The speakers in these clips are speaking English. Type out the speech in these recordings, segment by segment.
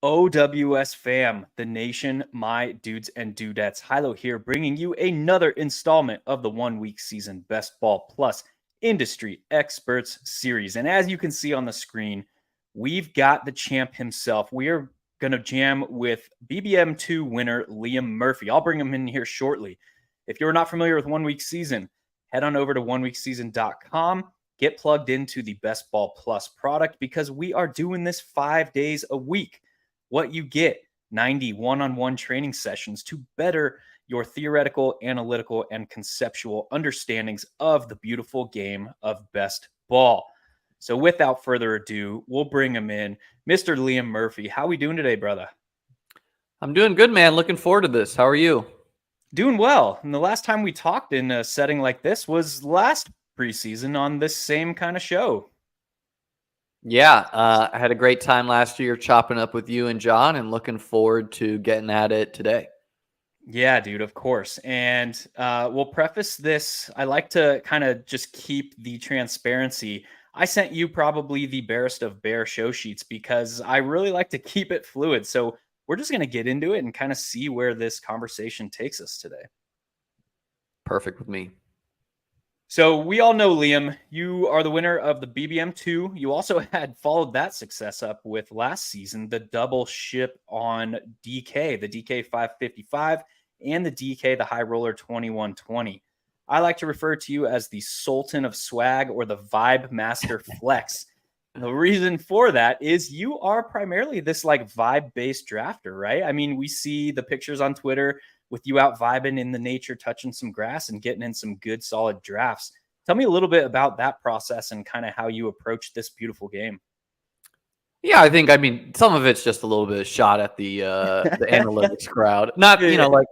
OWS fam, the nation, my dudes and dudettes. Hilow here, bringing you another installment of the 1 week season Best Ball Plus Industry Experts series. And as you can see on the screen, we've got the champ himself. We are going to jam with BBM2 winner Liam Murphy. I'll bring him in here shortly. If you're not familiar with 1 week season, head on over to oneweekseason.com. Get plugged into the Best Ball Plus product because we are doing this 5 days a week. What you get, 90 one-on-one training sessions to better your theoretical, analytical, and conceptual understandings of the beautiful game of best ball. So without further ado, we'll bring him in. Mr. Liam Murphy, how we doing today, brother? I'm doing good, man. Looking forward to this. How are you? Doing well. And the last time we talked in a setting like this was last preseason on this same kind of show. Yeah, I had a great time last year chopping up with you and John, and looking forward to getting at it today. Yeah, dude, of course. And we'll preface this. I like to kind of just keep the transparency. I sent you probably the barest of bare show sheets because I really like to keep it fluid. So we're just going to get into it and kind of see where this conversation takes us today. Perfect with me. So we all know, Liam, you are the winner of the BBM2. You also had followed that success up with last season, the double ship on DK, the DK 555 and the DK, the High Roller 2120. I like to refer to you as the Sultan of Swag or the Vibe Master Flex. The reason for that is you are primarily this like vibe-based drafter, right? I mean, we see the pictures on Twitter with you out vibing in the nature, touching some grass and getting in some good solid drafts. Tell me a little bit about that process and kind of how you approach this beautiful game. Yeah, I mean, some of it's just a little bit of shot at the analytics crowd. Not, like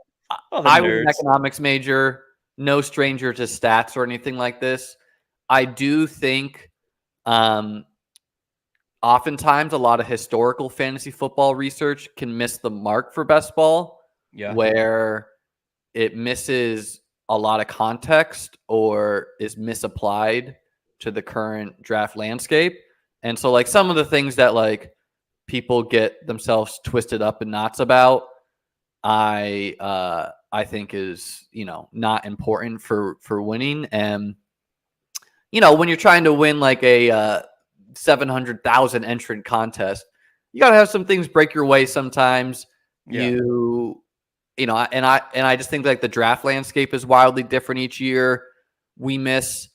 I was an economics major, no stranger to stats or anything like this. I do think oftentimes a lot of historical fantasy football research can miss the mark for best ball. Yeah. Where it misses a lot of context or is misapplied to the current draft landscape. And so like some of the things that like people get themselves twisted up in knots about, I think is, not important for winning. And, when you're trying to win like a 700,000 entrant contest, you got to have some things break your way sometimes. Yeah. And I just think like the draft landscape is wildly different each year. We miss,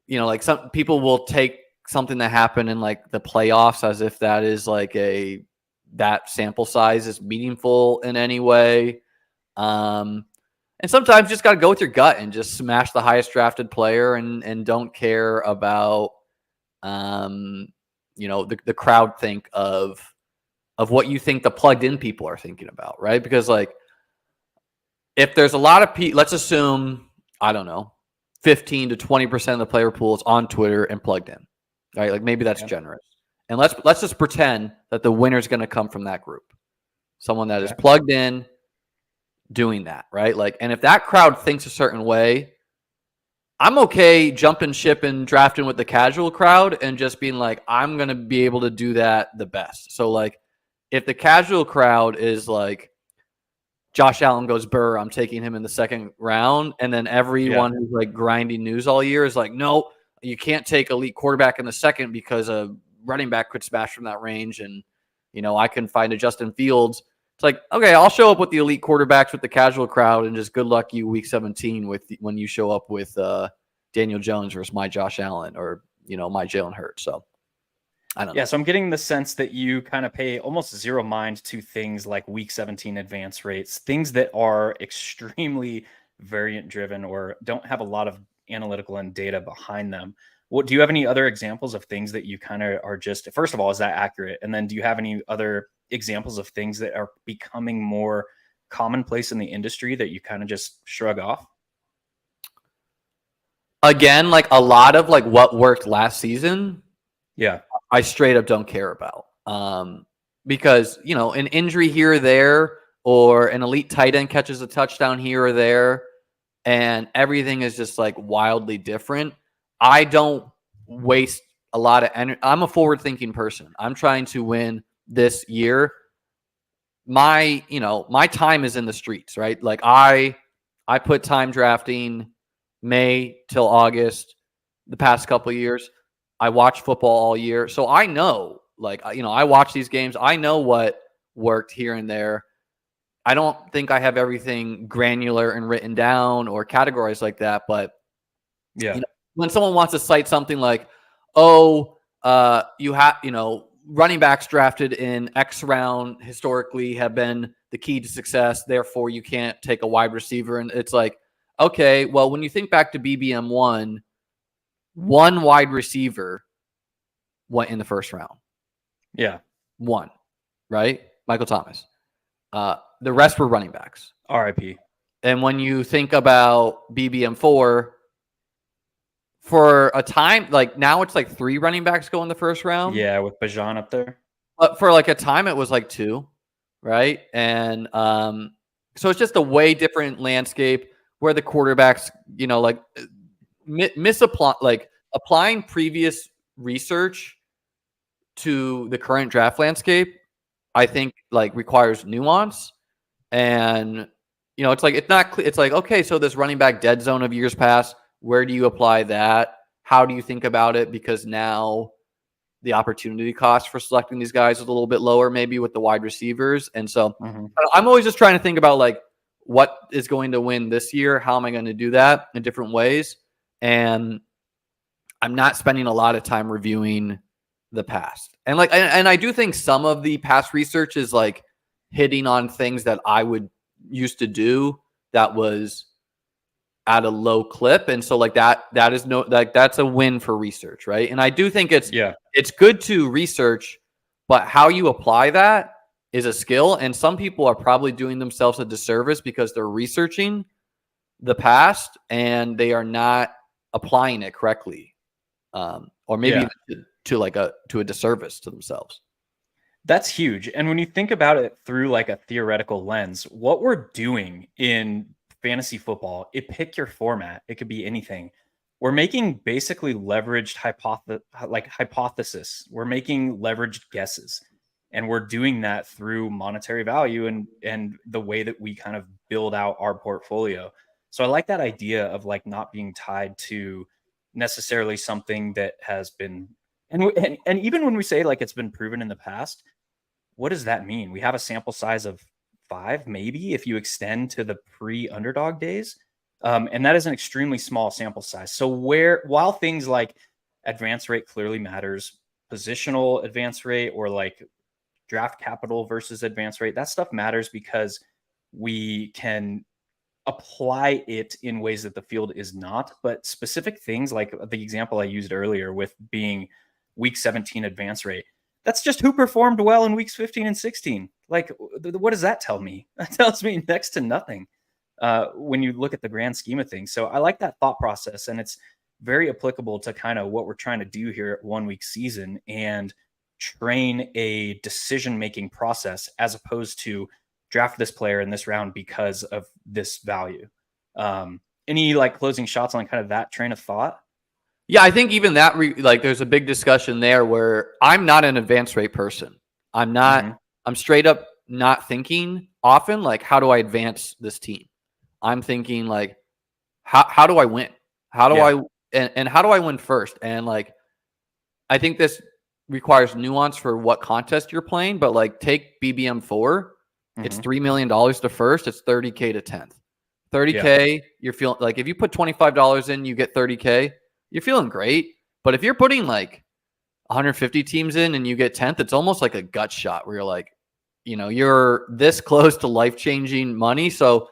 like some people will take something that happened in like the playoffs as if that is like that sample size is meaningful in any way. And sometimes you just got to go with your gut and just smash the highest drafted player and don't care about, the crowd think of what you think the plugged in people are thinking about. Right. Because like, if there's a lot of people, let's assume, I don't know, 15 to 20% of the player pool is on Twitter and plugged in, right? Like maybe that's generous. And let's just pretend that the winner is going to come from that group. Someone that is plugged in doing that, right? Like, and if that crowd thinks a certain way, I'm okay jumping ship and drafting with the casual crowd and just being like, I'm going to be able to do that the best. So like, if the casual crowd is like, Josh Allen goes burr, I'm taking him in the second round. And then everyone who's like grinding news all year is like, no, you can't take elite quarterback in the second because a running back could smash from that range. And, I can find a Justin Fields. It's like, okay, I'll show up with the elite quarterbacks with the casual crowd and just good luck you week 17 when you show up with Daniel Jones versus my Josh Allen or, my Jalen Hurts. So. I don't know. So I'm getting the sense that you kind of pay almost zero mind to things like week 17 advance rates, things that are extremely variant driven or don't have a lot of analytical and data behind them. What do you have any other examples of things that you kind of are just, first of all, is that accurate? And then do you have any other examples of things that are becoming more commonplace in the industry that you kind of just shrug off? Again, like a lot of like what worked last season. Yeah. I straight up don't care about because, an injury here or there or an elite tight end catches a touchdown here or there and everything is just like wildly different. I don't waste a lot of energy. I'm a forward thinking person. I'm trying to win this year. my time is in the streets, right? Like I put time drafting May till August the past couple of years. I watch football all year. So I know, like, I watch these games. I know what worked here and there. I don't think I have everything granular and written down or categorized like that. But when someone wants to cite something like, oh, you have, running backs drafted in X round historically have been the key to success. Therefore, you can't take a wide receiver. And it's like, okay, well, when you think back to BBM1, one wide receiver went in the first round. Yeah. One, right? Michael Thomas. The rest were running backs. RIP. And when you think about BBM4, for a time, like now it's like 3 running backs go in the first round. Yeah, with Bajan up there. But for like a time, it was like 2, right? And so it's just a way different landscape where the quarterbacks, like misapply, like applying previous research to the current draft landscape, I think like requires nuance. And it's like it's like, okay, so this running back dead zone of years past, where do you apply that? How do you think about it? Because now the opportunity cost for selecting these guys is a little bit lower, maybe with the wide receivers. And so I'm always just trying to think about like what is going to win this year. How am I going to do that in different ways? And I'm not spending a lot of time reviewing the past. And like, and I do think some of the past research is like hitting on things that I would used to do that was at a low clip. And so like that is that's a win for research. Right. And I do think it's good to research, but how you apply that is a skill. And some people are probably doing themselves a disservice because they're researching the past and they are not applying it correctly. Or maybe to a disservice to themselves. That's huge. And when you think about it through like a theoretical lens, what we're doing in fantasy football, pick your format. It could be anything. We're making basically leveraged hypothesis. We're making leveraged guesses. And we're doing that through monetary value and the way that we kind of build out our portfolio. So I like that idea of like not being tied to necessarily something that has been, and even when we say like it's been proven in the past, what does that mean? We have a sample size of 5, maybe, if you extend to the pre-underdog days. And that is an extremely small sample size. So while things like advance rate clearly matters, positional advance rate or like draft capital versus advance rate, that stuff matters because we can apply it in ways that the field is not. But specific things like the example I used earlier with being week 17 advance rate, that's just who performed well in weeks 15 and 16. Like, what does that tell me? That tells me next to nothing when you look at the grand scheme of things. So I like that thought process, and it's very applicable to kind of what we're trying to do here at 1 week season and train a decision-making process as opposed to draft this player in this round because of this value. Any like closing shots on kind of that train of thought? Yeah, I think even that, there's a big discussion there where I'm not an advance rate person. I'm not, I'm straight up not thinking often, like, how do I advance this team? I'm thinking like, how do I win? How do and how do I win first? And like, I think this requires nuance for what contest you're playing, but like take BBM4, it's $3 million to first, it's $30K to 10th. 30K, you're feeling like if you put $25 in, you get 30K. You're feeling great. But if you're putting like 150 teams in and you get 10th, it's almost like a gut shot where you're like, you're this close to life-changing money. So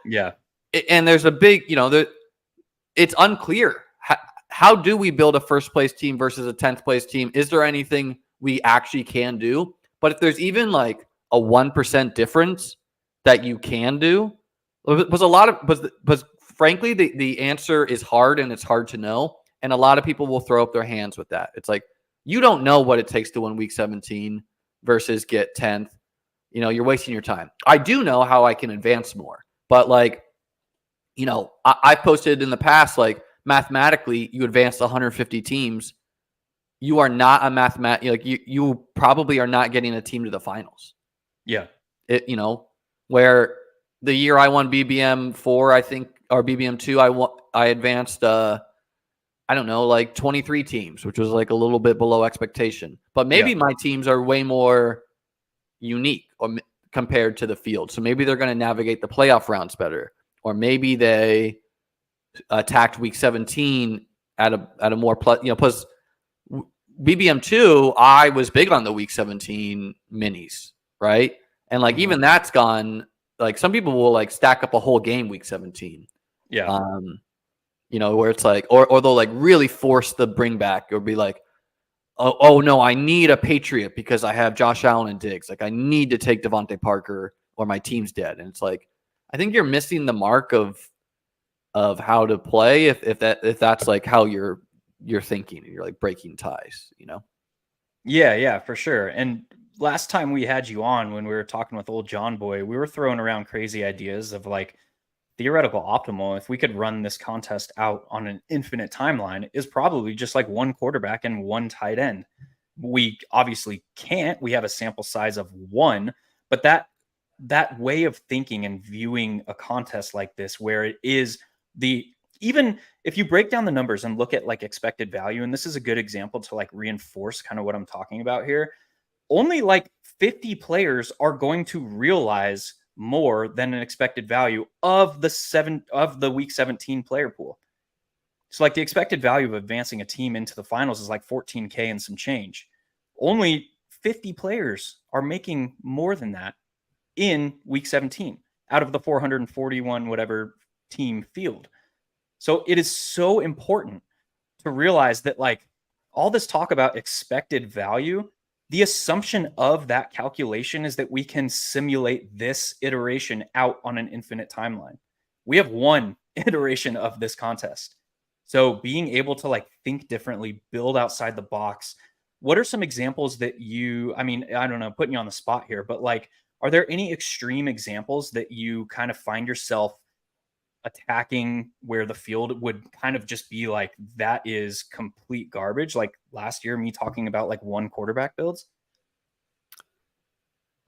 and there's a big, it's unclear. How do we build a first place team versus a 10th place team? Is there anything we actually can do? But if there's even like a 1% difference that you can do, but frankly, the answer is hard and it's hard to know. And a lot of people will throw up their hands with that. It's like, you don't know what it takes to win week 17 versus get 10th. You're wasting your time. I do know how I can advance more. But like, I've posted in the past, like mathematically, you advance 150 teams. You are not a you probably are not getting a team to the finals. Yeah. where the year I won BBM4, I think, or BBM2, I advanced, I don't know, like 23 teams, which was like a little bit below expectation. But maybe my teams are way more unique compared to the field. So maybe they're going to navigate the playoff rounds better. Or maybe they attacked week 17 at a more plus BBM2, I was big on the week 17 minis, right? And like even that's gone. Like some people will like stack up a whole game week 17. Yeah. Where it's like, or they'll like really force the bring back or be like, oh no, I need a Patriot because I have Josh Allen and Diggs. Like I need to take Devontae Parker or my team's dead. And it's like, I think you're missing the mark of how to play if that's like how you're thinking and you're like breaking ties, Yeah, for sure. And last time we had you on, when we were talking with old John Boy, we were throwing around crazy ideas of like theoretical optimal. If we could run this contest out on an infinite timeline, is probably just like one quarterback and one tight end. We obviously can't. We have a sample size of one, but that way of thinking and viewing a contest like this, where it is even if you break down the numbers and look at like expected value, and this is a good example to like reinforce kind of what I'm talking about here, only like 50 players are going to realize more than an expected value of the week 17 player pool. So like the expected value of advancing a team into the finals is like 14K and some change. Only 50 players are making more than that in week 17 out of the 441 whatever team field. So it is so important to realize that like all this talk about expected value, the assumption of that calculation is that we can simulate this iteration out on an infinite timeline. We have one iteration of this contest. So being able to like think differently, build outside the box. What are some examples that I don't know, putting you on the spot here, but like, are there any extreme examples that you kind of find yourself attacking where the field would kind of just be like, that is complete garbage? Like last year, me talking about like one quarterback builds.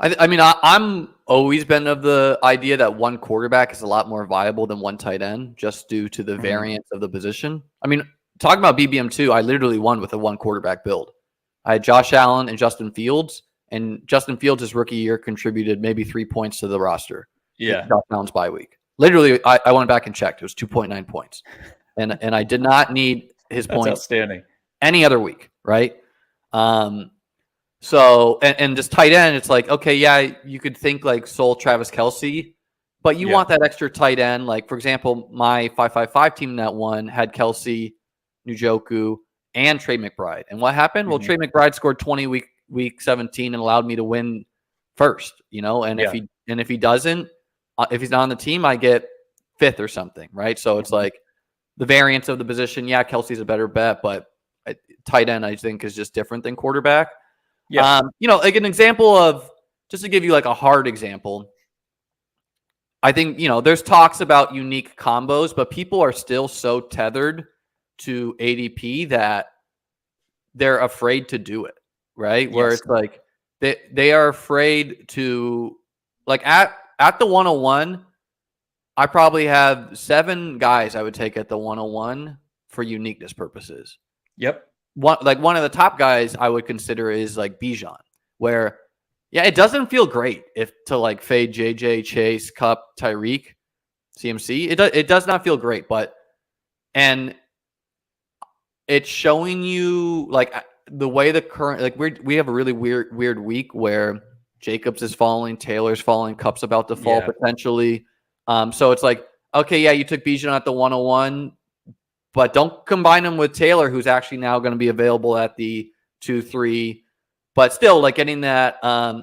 I'm always been of the idea that one quarterback is a lot more viable than one tight end, just due to the variance of the position. I mean, talking about BBM2, I literally won with a one quarterback build. I had Josh Allen and Justin Fields, and Justin Fields' his rookie year contributed maybe 3 points to the roster. Yeah. Josh Allen's bye week. Literally, I went back and checked. It was 2.9 points. And I did not need his That's points outstanding. Any other week, right? So, and just tight end, it's like, okay, yeah, you could think like Sol Travis Kelce, but you want that extra tight end. Like, for example, my 5-5-5 team that won had Kelce, Njoku, and Trey McBride. And what happened? Well, Trey McBride scored 20 week 17 and allowed me to win first, and if he doesn't, if he's not on the team, I get 5th or something, right? So it's like the variance of the position. Yeah, Kelce's a better bet, but tight end, I think, is just different than quarterback. Yeah. Like an example of, just to give you like a hard example, I think, there's talks about unique combos, but people are still so tethered to ADP that they're afraid to do it, right? Where it's like they are afraid to, like at the 101, I probably have 7 guys I would take at the 101 for uniqueness purposes. Yep. One of the top guys I would consider is like Bijan, where, it doesn't feel great to like fade JJ, Chase, Cup, Tyreek, CMC. It does not feel great, and it's showing you like the way the current, like we have a really weird week where Jacobs is falling, Taylor's falling, Cup's about to fall potentially. So it's like, okay, yeah, you took Bijan at the 101, but don't combine him with Taylor, who's actually now going to be available at the 2-3. But still, like getting that,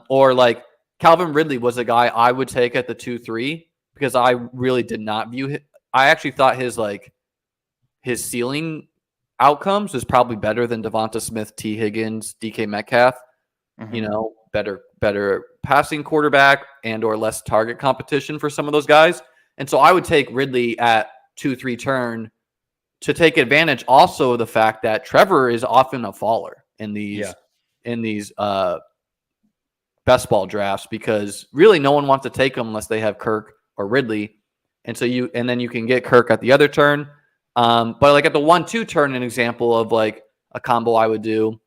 or like Calvin Ridley was a guy I would take at the 2-3 because I really did not view him. I actually thought his ceiling outcomes was probably better than Devonta Smith, T. Higgins, DK Metcalf. Better passing quarterback and or less target competition for some of those guys. And so I would take Ridley at 2-3 turn to take advantage also of the fact that Trevor is often a faller in these best ball drafts because really no one wants to take them unless they have Kirk or Ridley. And so then you can get Kirk at the other turn. But like at the 1-2 turn, an example of like a combo I would do.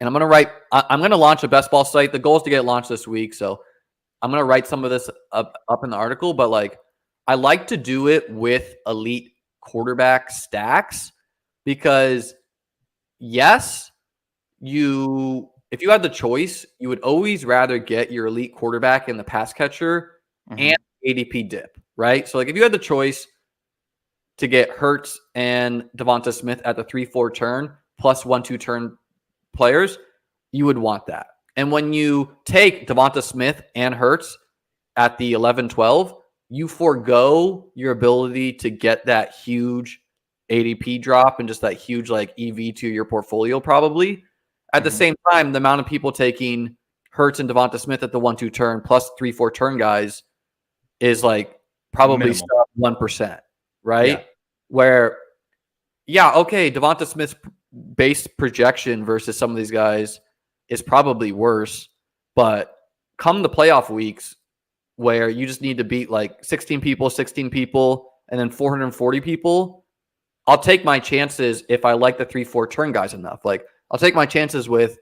And I'm going to launch a best ball site. The goal is to get it launched this week. So I'm going to write some of this up in the article, but like I like to do it with elite quarterback stacks because yes, if you had the choice, you would always rather get your elite quarterback in the pass catcher and ADP dip, right? So like if you had the choice to get Hurts and Devonta Smith at the 3-4 turn plus 1-2 turn players, you would want that. And when you take Devonta Smith and Hurts at the 11-12, you forego your ability to get that huge ADP drop and just that huge like EV to your portfolio probably. At the same time, the amount of people taking Hurts and Devonta Smith at the 1-2 turn plus 3-4 turn guys is like probably 1%, right? Yeah. Where, okay, Devonta Smith's base projection versus some of these guys is probably worse, but come the playoff weeks where you just need to beat like 16 people, and then 440 people, I'll take my chances if I like the 3-4 turn guys enough. Like I'll take my chances with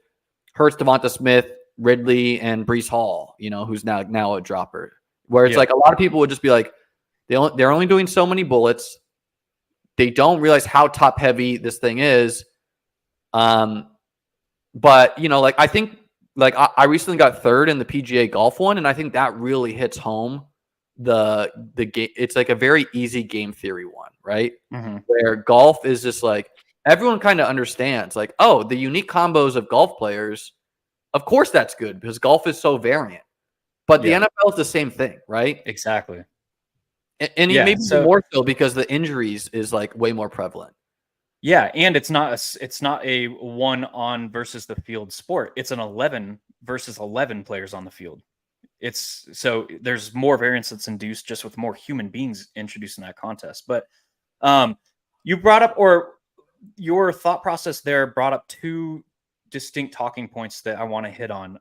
Hurts, Devonta Smith, Ridley, and Breece Hall, who's now a dropper. Where it's like a lot of people would just be like, they're only doing so many bullets. They don't realize how top heavy this thing is. But like I think like I recently got third in the PGA golf one, and I think that really hits home the game. It's like a very easy game theory one, right? Where golf is just like everyone kind of understands like, oh, the unique combos of golf players, of course that's good because golf is so variant. But the NFL is the same thing, right? Exactly. And maybe more so because the injuries is like way more prevalent. Yeah, and it's not a 1-on versus the field sport. It's an 11 versus 11 players on the field. So there's more variance that's induced just with more human beings introduced in that contest. But you brought up, or your thought process there brought up two distinct talking points that I want to hit on.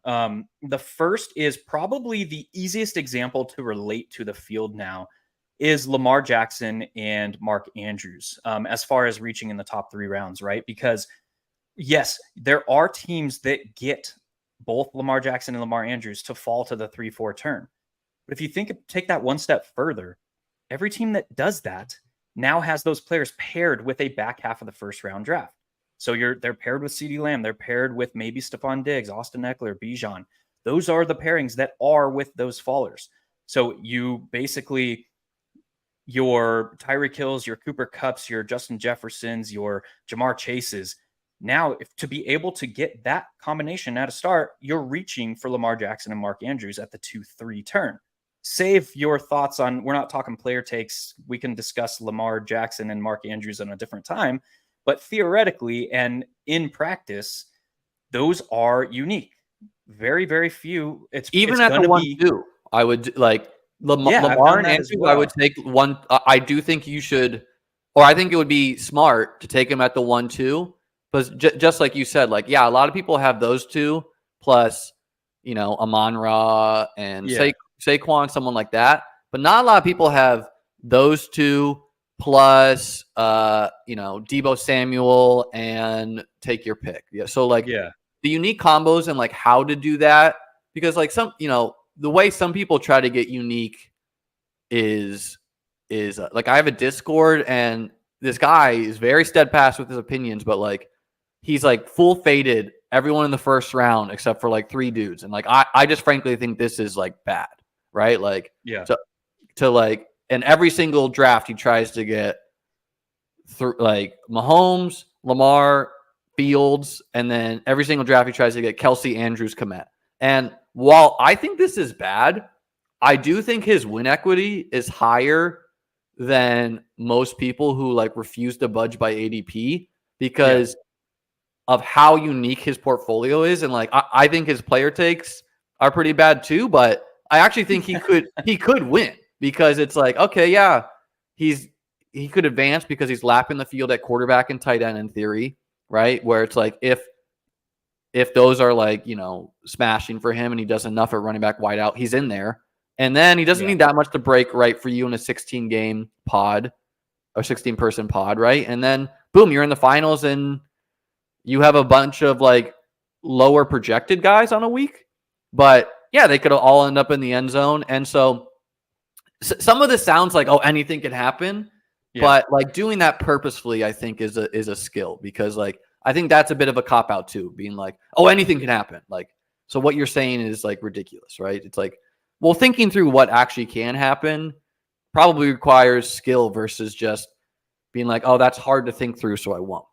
The first is probably the easiest example to relate to the field now is Lamar Jackson and Mark Andrews as far as reaching in the top 3 rounds, right? Because yes, there are teams that get both Lamar Jackson and Lamar Andrews to fall to the 3-4 turn. But if you take that one step further, every team that does that now has those players paired with a back half of the first round draft. So they're paired with CeeDee Lamb. They're paired with maybe Stephon Diggs, Austin Eckler, Bijan. Those are the pairings that are with those fallers. So you basically, your Tyreek Hills, your Cooper Kupps, your Justin Jeffersons, your Jamar Chases. Now, to be able to get that combination at a start, you're reaching for Lamar Jackson and Mark Andrews at the 2-3 turn. Save your thoughts on, we're not talking player takes. We can discuss Lamar Jackson and Mark Andrews in a different time. But theoretically and in practice, those are unique. Very, very few. It's at the 1-2. I would like Lamar and Andrews. Well. I would take one. I do think you should, or I think it would be smart to take him at the 1-2. Because just like you said, like, a lot of people have those two plus, Amon-Ra and Saquon, someone like that. But not a lot of people have those two plus, Deebo Samuel and take your pick. Yeah. So like the unique combos and like how to do that, because like the way some people try to get unique is like I have a Discord and this guy is very steadfast with his opinions, but like he's like full faded everyone in the first round except for like 3 dudes. And like I just frankly think this is like bad, right? Like to like, and every single draft he tries to get like Mahomes, Lamar, Fields, and then every single draft he tries to get Kelsey, Andrews, Kmet. And while I think this is bad, I do think his win equity is higher than most people who like refuse to budge by ADP because of how unique his portfolio is. And like I think his player takes are pretty bad too, but I actually think he could win because it's like, okay, he could advance because he's lapping the field at quarterback and tight end in theory, right? Where it's like if if those are like, smashing for him and he does enough at running back wide out, he's in there. And then he doesn't need that much to break right for you in a 16-game pod or 16-person pod, right? And then, boom, you're in the finals and you have a bunch of like lower projected guys on a week. But yeah, they could all end up in the end zone. And so some of this sounds like, anything can happen. Yeah. But like doing that purposefully, I think is a skill, because like I think that's a bit of a cop out too, being like, anything can happen. Like, so what you're saying is like ridiculous, right? It's like, well, thinking through what actually can happen probably requires skill versus just being like, that's hard to think through, so I won't.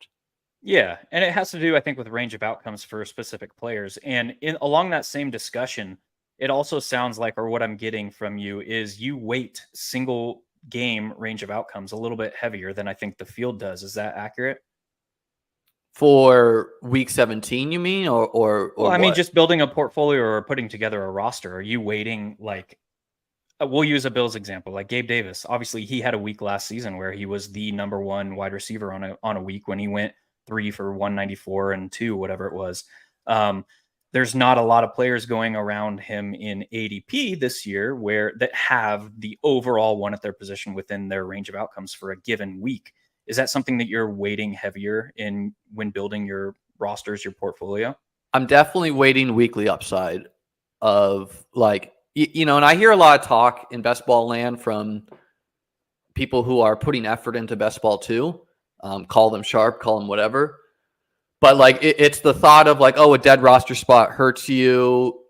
Yeah, and it has to do, I think, with range of outcomes for specific players. And along that same discussion, it also sounds like, or what I'm getting from you is you weight single game range of outcomes a little bit heavier than I think the field does. Is that accurate? For week 17, you mean? Or well, I mean, just building a portfolio or putting together a roster. Are you weighting like, we'll use a Bills example, like Gabe Davis. Obviously, he had a week last season where he was the number one wide receiver on a week when he went 3 for 194 and 2, whatever it was. There's not a lot of players going around him in ADP this year that have the overall one at their position within their range of outcomes for a given week. Is that something that you're weighting heavier in when building your rosters, your portfolio? I'm definitely weighting weekly upside of like, and I hear a lot of talk in best ball land from people who are putting effort into best ball too. Call them sharp, call them whatever. But like, it's the thought of like, a dead roster spot hurts you,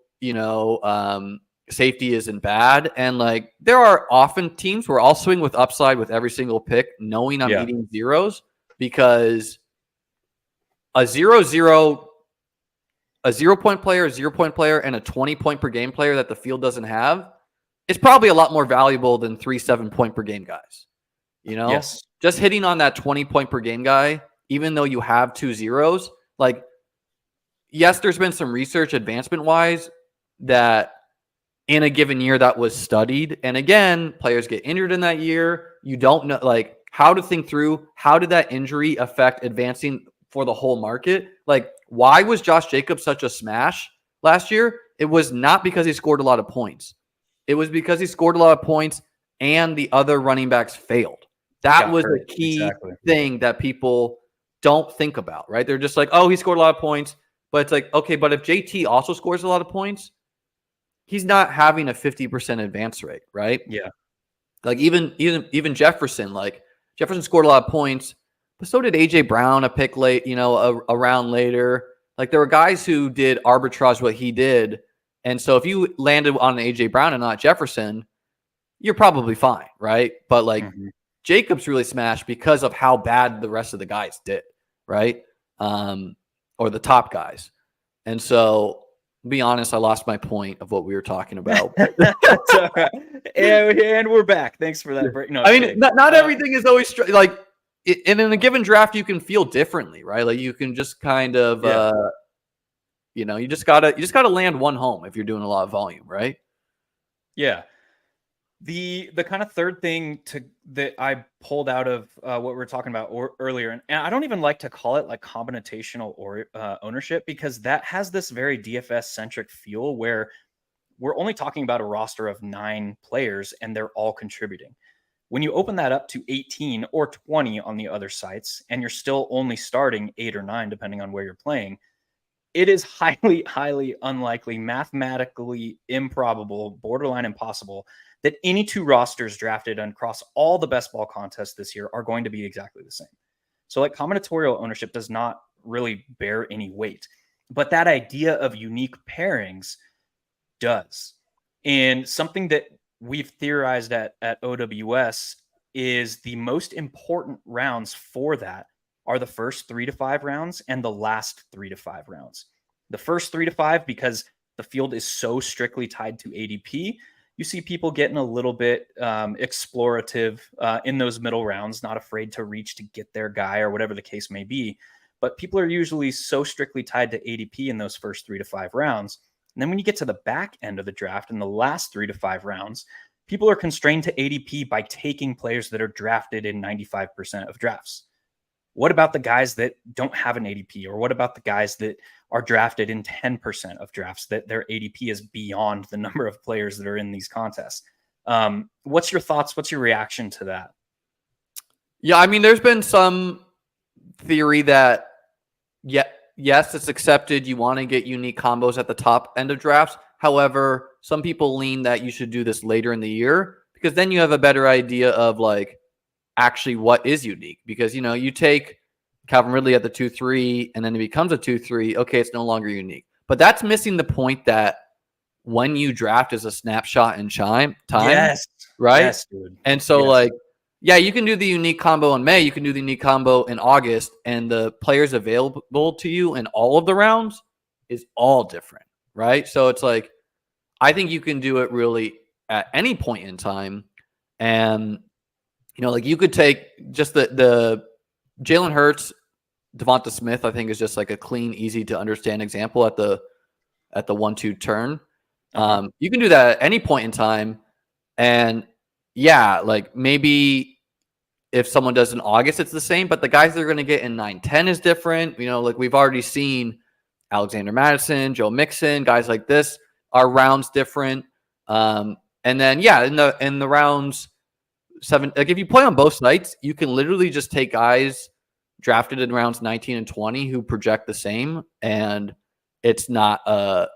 safety isn't bad. And like, there are often teams where I'll swing with upside with every single pick, knowing I'm eating zeros, because a 0-0, a 0-point player, a 0-point player, and a 20-point per game player that the field doesn't have is probably a lot more valuable than 3 7-point per game guys. Yes. Just hitting on that 20-point per game guy, even though you have 2 zeros, like, yes, there's been some research advancement wise that in a given year that was studied. And again, players get injured in that year. You don't know like how to think through, how did that injury affect advancing for the whole market? Like, why was Josh Jacobs such a smash last year? It was not because he scored a lot of points. It was because he scored a lot of points and the other running backs failed. That was a key thing that people don't think about, right? They're just like, he scored a lot of points. But it's like, okay, but if JT also scores a lot of points, he's not having a 50% advance rate, right? Yeah. Like even Jefferson, like Jefferson scored a lot of points, but so did AJ Brown a pick late, a round later. Like there were guys who did arbitrage what he did. And so if you landed on an AJ Brown and not Jefferson, you're probably fine, right? But like Jacobs really smashed because of how bad the rest of the guys did, right? Or the top guys. And so, to be honest, I lost my point of what we were talking about. And we're back. Thanks for that break. No, I mean, not everything is always like, and in a given draft, you can feel differently, right? Like you can just kind of, you just gotta land one home if you're doing a lot of volume, right? Yeah. The kind of third thing that I pulled out of what we were talking about earlier, and I don't even like to call it like combinational or ownership, because that has this very DFS centric feel where we're only talking about a roster of 9 players and they're all contributing. When you open that up to 18 or 20 on the other sites, and you're still only starting 8 or 9, depending on where you're playing, it is highly, highly unlikely, mathematically improbable, borderline impossible, that any 2 rosters drafted across all the best ball contests this year are going to be exactly the same. So like combinatorial ownership does not really bear any weight, but that idea of unique pairings does. And something that we've theorized at OWS is the most important rounds for that are the first 3 to 5 rounds and the last 3 to 5 rounds. The first 3 to 5, because the field is so strictly tied to ADP, you see people getting a little bit explorative in those middle rounds, not afraid to reach to get their guy or whatever the case may be. But people are usually so strictly tied to ADP in those first 3 to 5 rounds. And then when you get to the back end of the draft in the last 3 to 5 rounds, people are constrained to ADP by taking players that are drafted in 95% of drafts. What about the guys that don't have an ADP? Or what about the guys that are drafted in 10% of drafts, that their ADP is beyond the number of players that are in these contests. What's your thoughts? What's your reaction to that? Yeah, I mean, there's been some theory that, yes, it's accepted. You want to get unique combos at the top end of drafts. However, some people lean that you should do this later in the year because then you have a better idea of like actually what is unique. Because, you know, you take Calvin Ridley at the 2-3 and then it becomes a 2-3. Okay, it's no longer unique. But that's missing the point that when you draft is a snapshot in time. Yes. Right? Yes, dude. And so like, yeah, you can do the unique combo in May. You can do the unique combo in August. And the players available to you in all of the rounds is all different. Right? So it's like, I think you can do it really at any point in time. And, you know, like you could take just the Jalen Hurts, Devonta Smith, I think is just like a clean, easy to understand example at the 1-2 turn. You can do that at any point in time. And yeah, like maybe if someone does in August, it's the same, but the guys they're going to get in 9-10 is different. You know, like we've already seen Alexander Madison, Joe Mixon, guys like this. Our rounds different. And then, yeah, in the rounds 7, like if you play on both sites, you can literally just take guys drafted in rounds 19 and 20 who project the same. And it's not,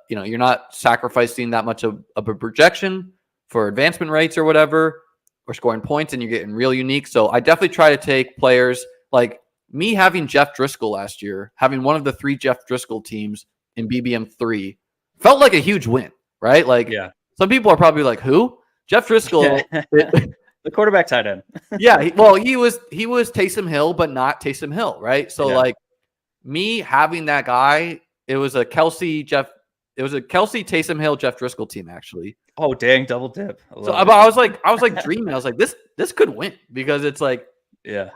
you know, you're not sacrificing that much of a projection for advancement rates or whatever, or scoring points, and you're getting real unique. So I definitely try to take players like me having Jeff Driscoll last year, having one of the 3 Jeff Driscoll teams in BBM3 felt like a huge win, right? Like some people are probably like, who? Jeff Driscoll. The quarterback tight end. Yeah. He was Taysom Hill, but not Taysom Hill, right? So like me having that guy, it was a Kelsey, Taysom Hill, Jeff Driscoll team, actually. Oh, dang, double dip. I was like dreaming. I was like, this could win because it's like,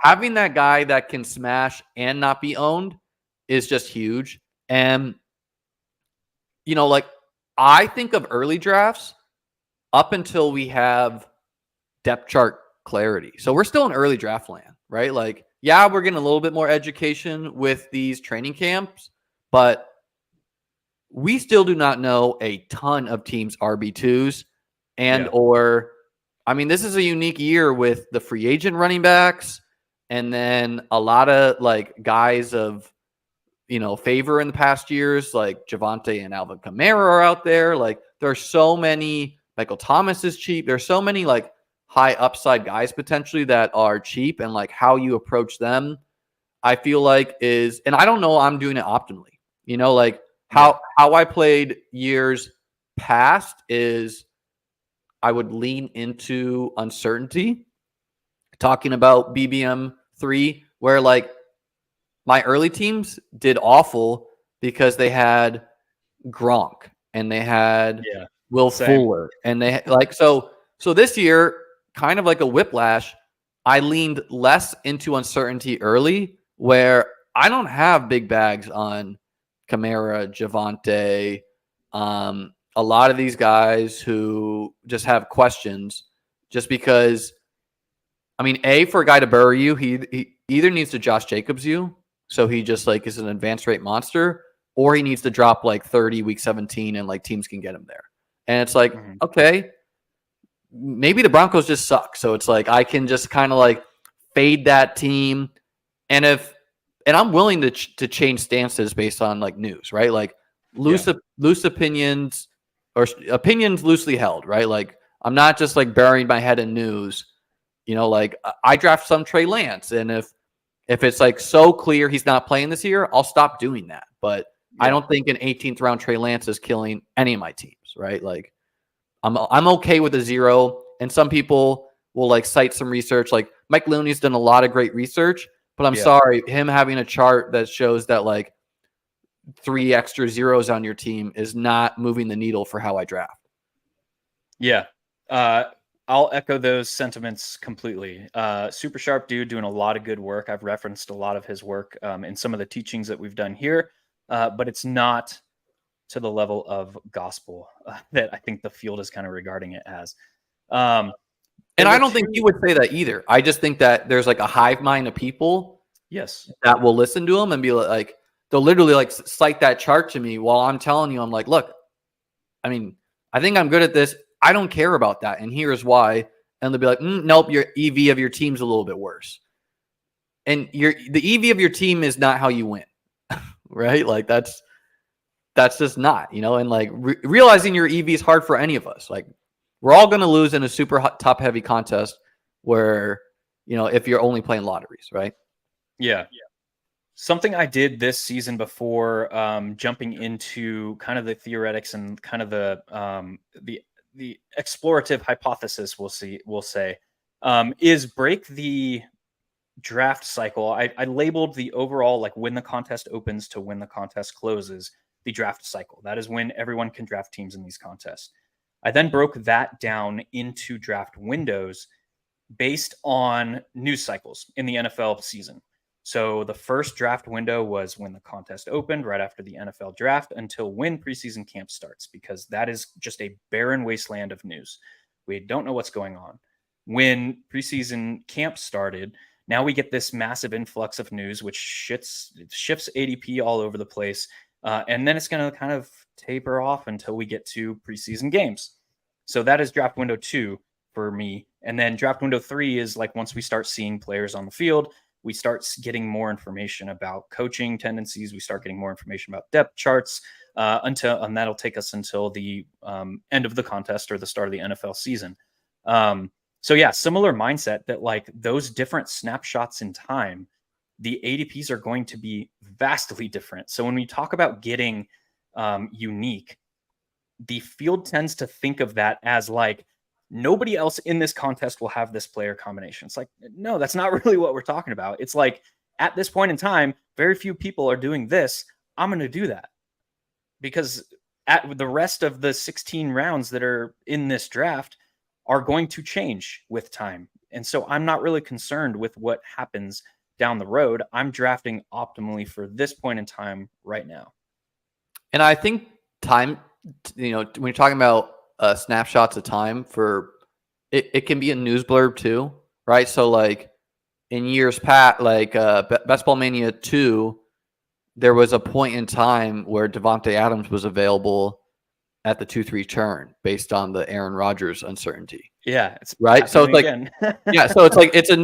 having that guy that can smash and not be owned is just huge. And, you know, like I think of early drafts up until we have depth chart clarity. So we're still in early draft land, right? Like, yeah, we're getting a little bit more education with these training camps, but we still do not know a ton of teams' RB2s or, I mean, this is a unique year with the free agent running backs and then a lot of like guys of, you know, favor in the past years, like Javonte and Alvin Kamara are out there. Like there are so many, Michael Thomas is cheap. There's so many like high upside guys potentially that are cheap, and like how you approach them, I feel like is, and I don't know, I'm doing it optimally, you know, like how I played years past is I would lean into uncertainty, talking about BBM3, where like my early teams did awful because they had Gronk and they had Will Fuller and they like, so this year, kind of like a whiplash, I leaned less into uncertainty early where I don't have big bags on Kamara, Javonte, a lot of these guys who just have questions just because, I mean, for a guy to bury you, he either needs to Josh Jacobs you, so he just like is an advanced rate monster, or he needs to drop like 30 week 17 and like teams can get him there. And it's like, okay, maybe the Broncos just suck. So it's like, I can just kind of like fade that team. And I'm willing to change stances based on like news, right? Like loose opinions or opinions loosely held, right? Like I'm not just like burying my head in news, you know, like I draft some Trey Lance. And if it's like so clear he's not playing this year, I'll stop doing that. But I don't think an 18th round Trey Lance is killing any of my teams, right? Like I'm okay with a 0. And some people will like cite some research. Like Mike Looney's done a lot of great research, but I'm sorry, him having a chart that shows that like 3 extra zeros on your team is not moving the needle for how I draft. Yeah. I'll echo those sentiments completely. Super sharp dude doing a lot of good work. I've referenced a lot of his work in some of the teachings that we've done here, but it's not to the level of gospel that I think the field is kind of regarding it as. And I don't think you would say that either. I just think that there's like a hive mind of people that will listen to him and be like, they'll literally like cite that chart to me while I'm telling you, I'm like, look, I mean, I think I'm good at this. I don't care about that. And here's why. And they'll be like, nope, your EV of your team's a little bit worse. And the EV of your team is not how you win, right? Like that's just not, and like realizing your EV is hard for any of us. Like we're all going to lose in a super top heavy contest where, if you're only playing lotteries, right? Yeah. Something I did this season before jumping into kind of the theoretics and kind of the explorative hypothesis, we'll say, is break the draft cycle. I labeled the overall, like when the contest opens to when the contest closes, the draft cycle. That is when everyone can draft teams in these contests. I then broke that down into draft windows based on news cycles in the NFL season. So the first draft window was when the contest opened, right after the NFL draft, until when preseason camp starts, because that is just a barren wasteland of news. We don't know what's going on. When preseason camp started, now we get this massive influx of news, which shifts ADP all over the place. And then it's going to kind of taper off until we get to preseason games. So that is draft window 2 for me. And then draft window 3 is like once we start seeing players on the field, we start getting more information about coaching tendencies. We start getting more information about depth charts and that'll take us until the end of the contest or the start of the NFL season. So yeah, similar mindset that like those different snapshots in time, the ADPs are going to be vastly different. So when we talk about getting unique, the field tends to think of that as like, nobody else in this contest will have this player combination. It's like, no, that's not really what we're talking about. It's like at this point in time, very few people are doing this. I'm going to do that because at the rest of the 16 rounds that are in this draft are going to change with time. And so I'm not really concerned with what happens down the road. I'm drafting optimally for this point in time right now. And I think time, when you're talking about snapshots of time for it can be a news blurb too, right? So like in years past, like Best Ball Mania 2, there was a point in time where Devontae Adams was available at the 2-3 turn based on the Aaron Rodgers uncertainty. Yeah, it's right. So it's like yeah, so it's like it's a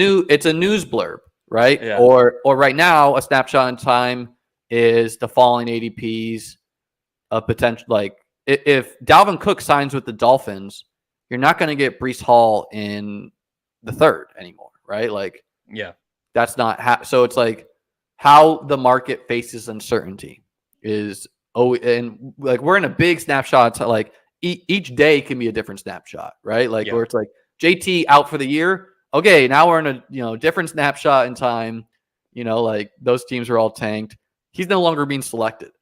news blurb, right? Yeah. Or right now, a snapshot in time is the falling ADPs of potential. Like if Dalvin Cook signs with the Dolphins, you're not going to get Breece Hall in the 3rd anymore, right? Like yeah, that's not so it's like how the market faces uncertainty is and like we're in a big snapshot. So like each day can be a different snapshot, right? Like where it's like JT out for the year. Okay, now we're in a different snapshot in time. Like those teams are all tanked. He's no longer being selected.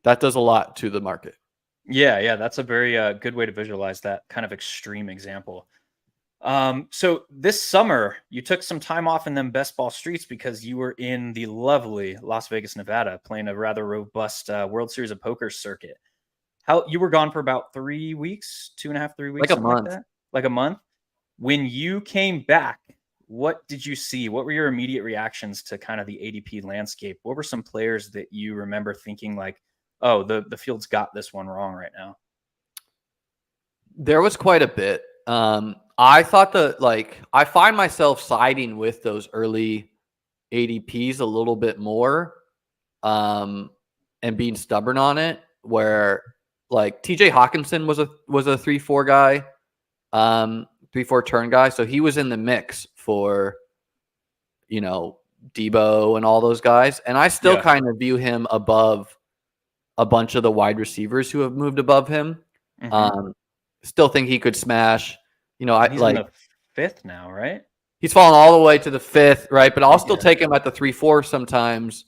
That does a lot to the market. Yeah, that's a very good way to visualize that kind of extreme example. So this summer, you took some time off in them best ball streets because you were in the lovely Las Vegas, Nevada, playing a rather robust World Series of Poker circuit. How you were gone for about 3 weeks, 2.5, 3 weeks, like a month. Like a month. When you came back, what did you see? What were your immediate reactions to kind of the ADP landscape? What were some players that you remember thinking like, oh, the field's got this one wrong right now? There was quite a bit. I thought I find myself siding with those early ADPs a little bit more, and being stubborn on it. Where like TJ Hawkinson was a 3-4 guy, 3-4 turn guy, so he was in the mix for, Debo and all those guys, and I still kind of view him above a bunch of the wide receivers who have moved above him. Mm-hmm. Still think he could smash. He's in the 5th now, right? He's fallen all the way to the 5th, right? But I'll still take him at the 3-4 sometimes,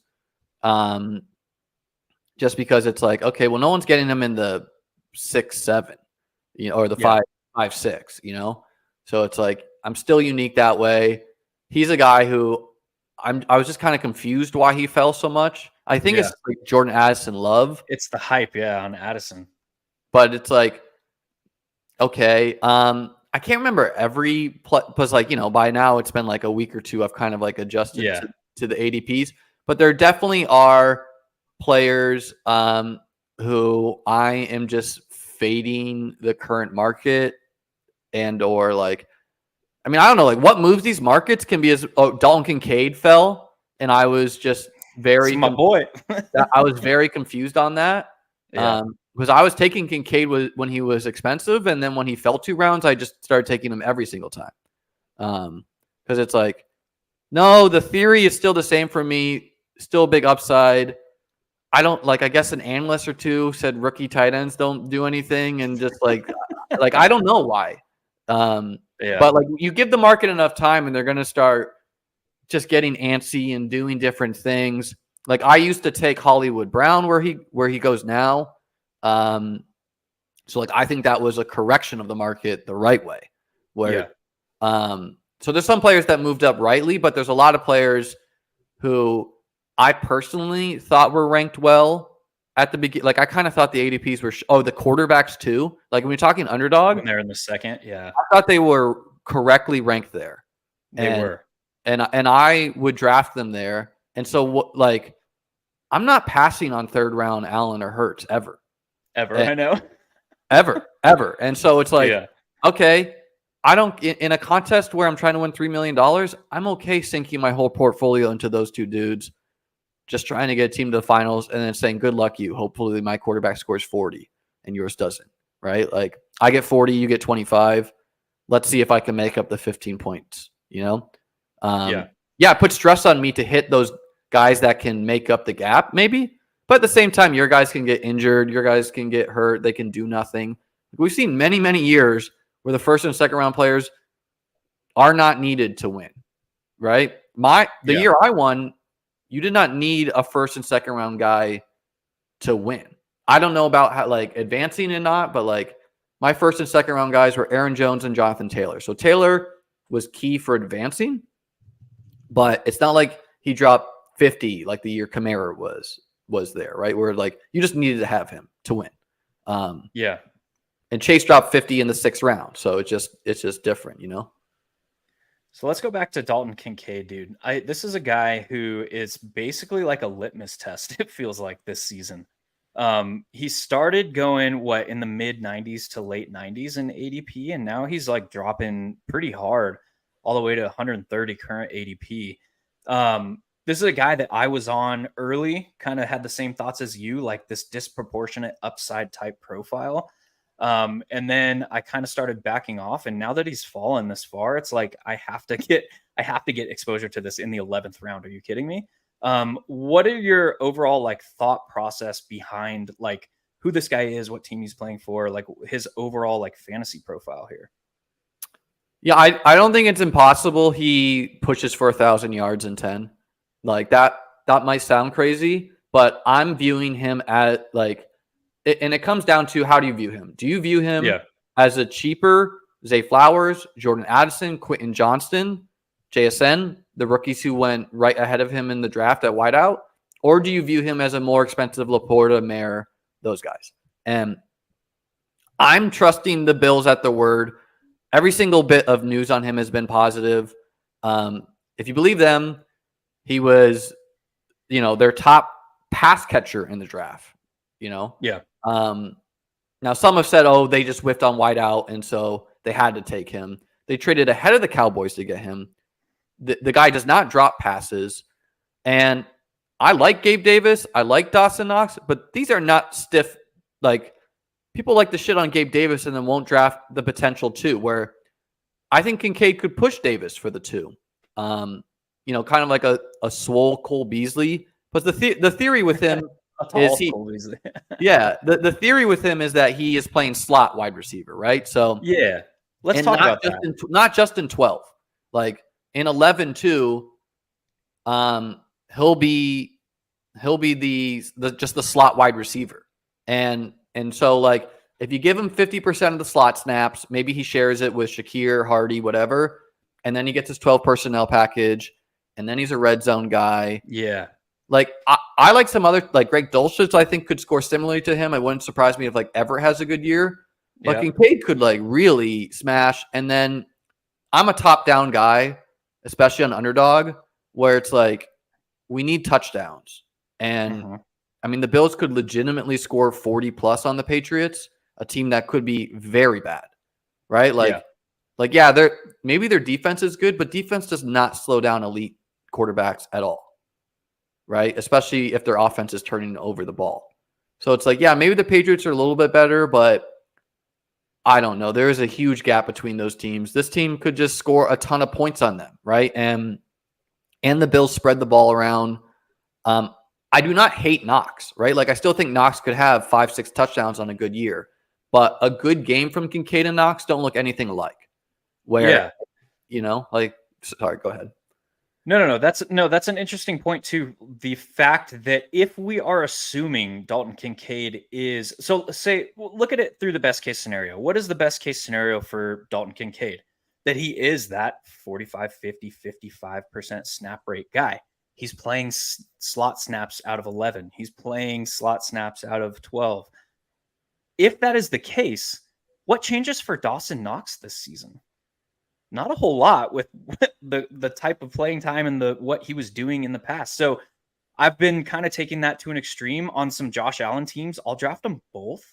just because it's like, okay, well, no one's getting him in the 6-7, or the 5-6, So it's like I'm still unique that way. He's a guy who I was just kind of confused why he fell so much. I think it's like Jordan Addison love. It's the hype, on Addison. But it's like, okay, I can't remember every because by now it's been like a week or two. I've kind of like adjusted to the ADPs, but there definitely are players who I am just fading the current market and or like, I mean, I don't know, like what moves these markets can be as Dalton Kincaid fell, and I was just very my boy. I was very confused on that. Yeah. Because I was taking Kincaid when he was expensive, and then when he fell 2 rounds, I just started taking him every single time. Because it's like, no, the theory is still the same for me, still a big upside. I don't like, I guess an analyst or two said rookie tight ends don't do anything, and just like I don't know why. But like you give the market enough time and they're going to start just getting antsy and doing different things. Like I used to take Hollywood Brown where he goes now. So like I think that was a correction of the market the right way. Where so there's some players that moved up rightly, but there's a lot of players who I personally thought were ranked well at the beginning. Like I kind of thought the ADPs were the quarterbacks too. Like when you're talking underdog, when they're in the second, I thought they were correctly ranked there. They were. And I would draft them there. And so like I'm not passing on 3rd round Allen or Hurts ever. I know. Ever. And so it's like, okay, I don't in a contest where I'm trying to win $3 million, I'm okay sinking my whole portfolio into those 2 dudes, just trying to get a team to the finals and then saying, good luck you. Hopefully my quarterback scores 40 and yours doesn't, right? Like I get 40, you get 25. Let's see if I can make up the 15 points, you know? It puts stress on me to hit those guys that can make up the gap maybe. But at the same time, your guys can get injured. Your guys can get hurt. They can do nothing. We've seen many, many years where the 1st and 2nd round players are not needed to win, right? The year I won, you did not need a 1st and 2nd round guy to win. I don't know about how like advancing and not, but like my 1st and 2nd round guys were Aaron Jones and Jonathan Taylor. So Taylor was key for advancing, but it's not like he dropped 50 like the year Kamara was there, right? Where like you just needed to have him to win. And Chase dropped 50 in the 6th round. So it's just different, you know? So let's go back to Dalton Kincaid, dude. This is a guy who is basically like a litmus test, it feels like, this season. He started going in the mid 90s to late 90s in ADP, and now he's like dropping pretty hard all the way to 130 current ADP. This is a guy that I was on early, kind of had the same thoughts as you, like this disproportionate upside type profile. And then I kind of started backing off, and now that he's fallen this far, it's like I have to get exposure to this in the 11th round. Are you kidding me? What are your overall like thought process behind like who this guy is, what team he's playing for, like his overall like fantasy profile here? Yeah, I don't think it's impossible he pushes for 1,000 yards in 10. Like that might sound crazy, but I'm viewing him at like, and it comes down to how do you view him? Do you view him as a cheaper Zay Flowers, Jordan Addison, Quentin Johnston, JSN, the rookies who went right ahead of him in the draft at wideout? Or do you view him as a more expensive Laporta, Mayer, those guys? And I'm trusting the Bills at the word. Every single bit of news on him has been positive. If you believe them, he was, their top pass catcher in the draft, Now, some have said, they just whiffed on wideout, and so they had to take him. They traded ahead of the Cowboys to get him. The guy does not drop passes. And I like Gabe Davis. I like Dawson Knox, but these are not stiff. Like, people like to shit on Gabe Davis and then won't draft the potential 2, where I think Kincaid could push Davis for the 2. Kind of like a swole Cole Beasley. But the theory with him is the theory with him is that he is playing slot wide receiver, right? So let's talk about that. Not just in 12, like in 11 too. He'll be the slot wide receiver, and so like if you give him 50% of the slot snaps, maybe he shares it with Shakir, Hardy, whatever, and then he gets his 12 personnel package, and then he's a red zone guy. Yeah. Like I like some other, like Greg Dulcich, I think could score similarly to him. It wouldn't surprise me if like Everett has a good year. But Kincaid could like really smash. And then I'm a top down guy, especially on underdog, where it's like we need touchdowns. And I mean, the Bills could legitimately score 40 plus on the Patriots, a team that could be very bad, right? Maybe their defense is good, but defense does not slow down elite quarterbacks at all, right? Especially if their offense is turning over the ball. So it's like, yeah, maybe the Patriots are a little bit better, but I don't know. There is a huge gap between those teams. This team could just score a ton of points on them, right? And the Bills spread the ball around. I do not hate Knox, right? Like, I still think Knox could have 5-6 touchdowns on a good year, but a good game from Kincaid and Knox don't look anything alike. Where, sorry, go ahead. No. That's an interesting point too. The fact that if we are assuming Dalton Kincaid is, so say, look at it through the best case scenario. What is the best case scenario for Dalton Kincaid? That he is that 45, 50, 55% snap rate guy. He's playing slot snaps out of 11. He's playing slot snaps out of 12. If that is the case, what changes for Dawson Knox this season? Not a whole lot with the type of playing time and what he was doing in the past. So I've been kind of taking that to an extreme on some Josh Allen teams. I'll draft them both.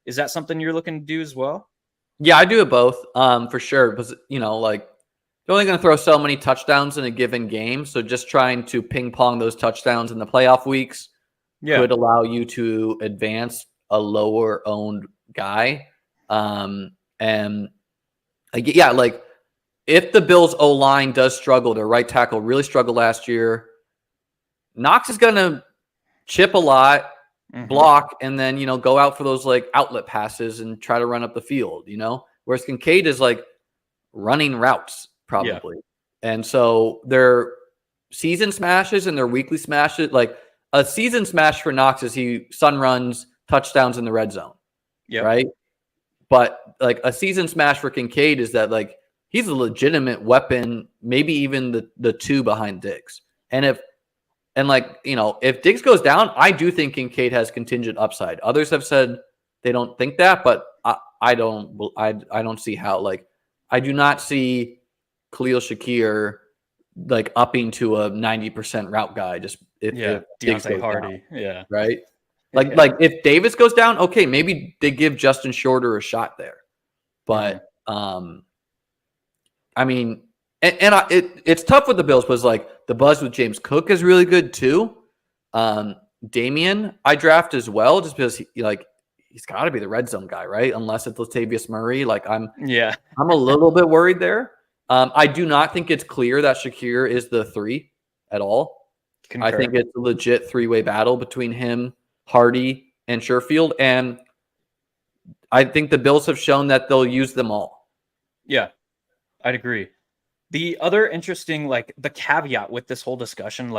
Is that something you're looking to do as well? Yeah, I do it both, for sure. Because, you're only going to throw so many touchdowns in a given game. So just trying to ping pong those touchdowns in the playoff weeks could allow you to advance a lower owned guy. If the Bills O-line does struggle, their right tackle really struggled last year, Knox is going to chip a lot, block, and then, go out for those outlet passes and try to run up the field, whereas Kincaid is running routes probably. Yeah. And so their season smashes and their weekly smashes, a season smash for Knox is he sun runs touchdowns in the red zone. Yeah. Right. But a season smash for Kincaid is that he's a legitimate weapon, maybe even the two behind Diggs. And if Diggs goes down, I do think Kincaid has contingent upside. Others have said they don't think that, but I don't see how. I do not see Khalil Shakir upping to a 90% route guy. Just if Deontay Hardy, down, right? If Davis goes down, okay, maybe they give Justin Shorter a shot there, but. I mean, it's tough with the Bills because the buzz with James Cook is really good too. Damian, I draft as well just because he's got to be the red zone guy, right? Unless it's Latavius Murray. I'm a little bit worried there. I do not think it's clear that Shakir is the 3 at all. Concur. I think it's a legit 3-way battle between him, Hardy, and Sherfield, and I think the Bills have shown that they'll use them all. Yeah. I'd agree. The other interesting, the caveat with this whole discussion,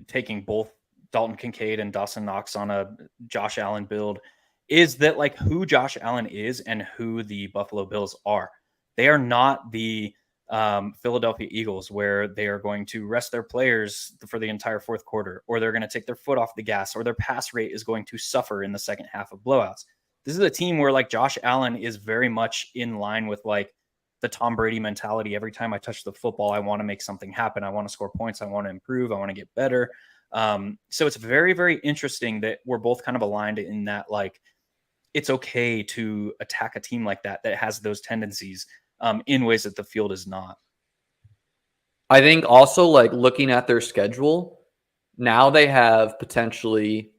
taking both Dalton Kincaid and Dawson Knox on a Josh Allen build, is that who Josh Allen is and who the Buffalo Bills are. They are not the Philadelphia Eagles where they are going to rest their players for the entire fourth quarter, or they're going to take their foot off the gas, or their pass rate is going to suffer in the second half of blowouts. This is a team where Josh Allen is very much in line with the Tom Brady mentality. Every time I touch the football, I want to make something happen. I want to score points. I want to improve. I want to get better. So it's very, very interesting that we're both kind of aligned in that, it's okay to attack a team like that has those tendencies in ways that the field is not. I think also looking at their schedule, now they have potentially,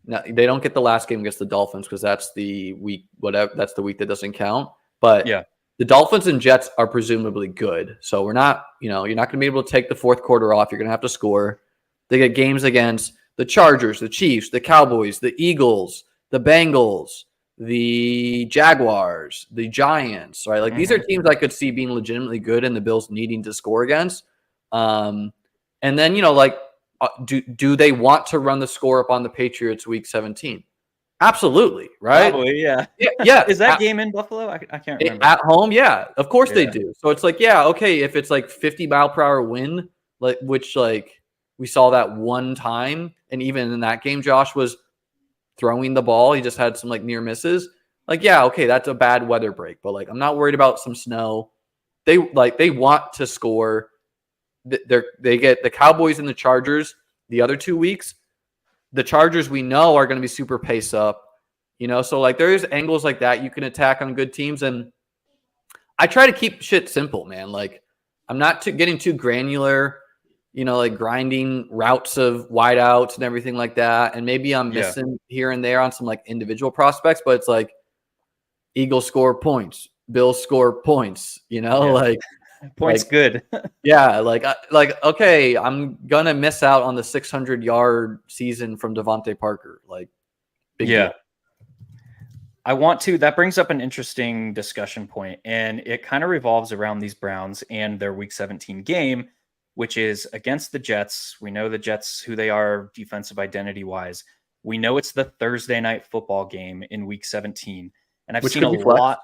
now they don't get the last game against the Dolphins because that's the week, that's the week that doesn't count. But yeah. The Dolphins and Jets are presumably good. So we're not, you're not going to be able to take the fourth quarter off. You're going to have to score. They get games against the Chargers, the Chiefs, the Cowboys, the Eagles, the Bengals, the Jaguars, the Giants, right? These are teams I could see being legitimately good and the Bills needing to score against. And then, do they want to run the score up on the Patriots week 17? Absolutely, right? Probably, yeah. Yeah. Is that game in Buffalo? I can't remember. At home, yeah. Of course they do. So it's okay, if it's 50 mile per hour wind, which we saw that one time, and even in that game, Josh was throwing the ball. He just had some near misses. Okay, that's a bad weather break, but I'm not worried about some snow. They want to score. They get the Cowboys and the Chargers the other 2 weeks. the Chargers we know are going to be super pace up, so like there's angles like that you can attack on good teams. And I try to keep shit simple, man. Like I'm not getting too granular, like grinding routes of wideouts and everything like that. And maybe I'm missing here and there on some like individual prospects, but it's like Eagles score points, Bills score points, like points like, good. yeah, like okay, I'm gonna miss out on the 600-yard season from Devontae Parker. Like, big deal. That brings up an interesting discussion point, and it kind of revolves around these Browns and their Week 17 game, which is against the Jets. We know the Jets, who they are defensive identity-wise. We know it's the Thursday night football game in Week 17, and I've seen a lot.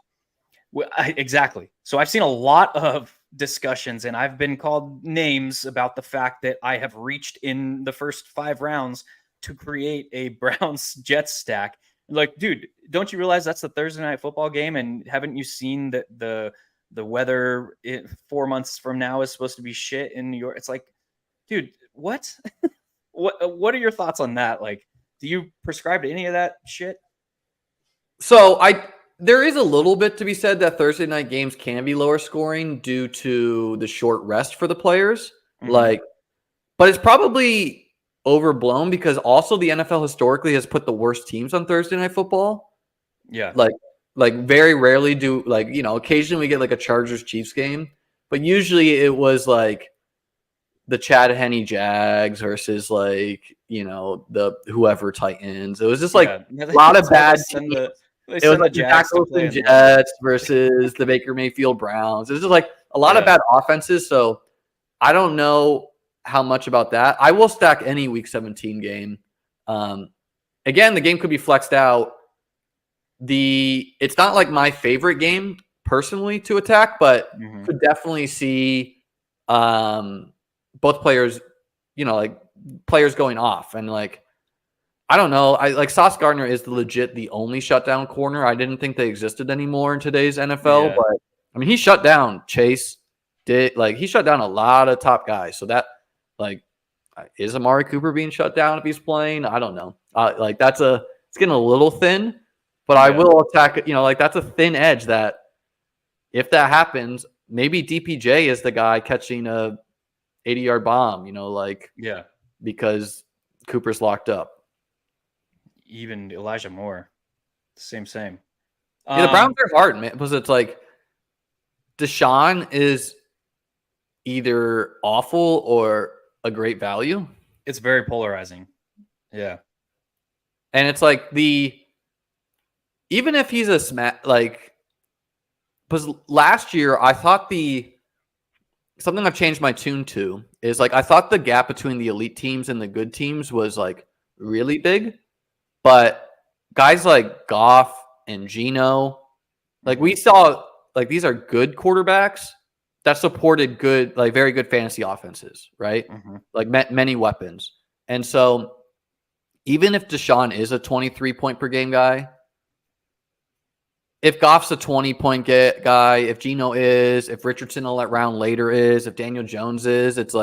Exactly. So I've seen a lot of discussions, and I've been called names about the fact that I have reached in the first 5 rounds to create a Browns Jets stack. Like, dude, don't you realize that's the Thursday night football game? And haven't you seen that the weather 4 months from now is supposed to be shit in New York? It's like, dude, what? What are your thoughts on that? Like, do you prescribe to any of that shit? So there is a little bit to be said that Thursday night games can be lower scoring due to the short rest for the players. Mm-hmm. But it's probably overblown because also the NFL historically has put the worst teams on Thursday night football. Yeah. Like very rarely do occasionally we get like a Chargers Chiefs game, but usually it was like the Chad Henne Jags versus like, the whoever Titans. It was just like a lot of bad teams. It was like the Jack Wilson Jets versus the Baker Mayfield Browns. It was just like a lot of bad offenses. So I don't know how much about that. I will stack any Week 17 game. Again, the game could be flexed out. It's not like my favorite game personally to attack, but could definitely see both players, like players going off. And like, I don't know. Sauce Gardner is the only shutdown corner. I didn't think they existed anymore in today's NFL, but I mean, he shut down Chase. He shut down a lot of top guys. So that, is Amari Cooper being shut down if he's playing? I don't know. It's getting a little thin, but I will attack. That's a thin edge that if that happens, maybe DPJ is the guy catching a 80-yard bomb. Because Cooper's locked up. Even Elijah Moore, same. The Browns are hard, man, because it's like Deshaun is either awful or a great value. It's very polarizing. Yeah. And it's like even if he's because last year I thought something I've changed my tune to is I thought the gap between the elite teams and the good teams was really big. But guys like Goff and Geno, we saw, these are good quarterbacks that supported good, very good fantasy offenses, right? Mm-hmm. Many weapons. And so even if Deshaun is a 23-point per game guy, if Goff's a 20-point guy, if Geno is, if Richardson a round later is, if Daniel Jones is, it's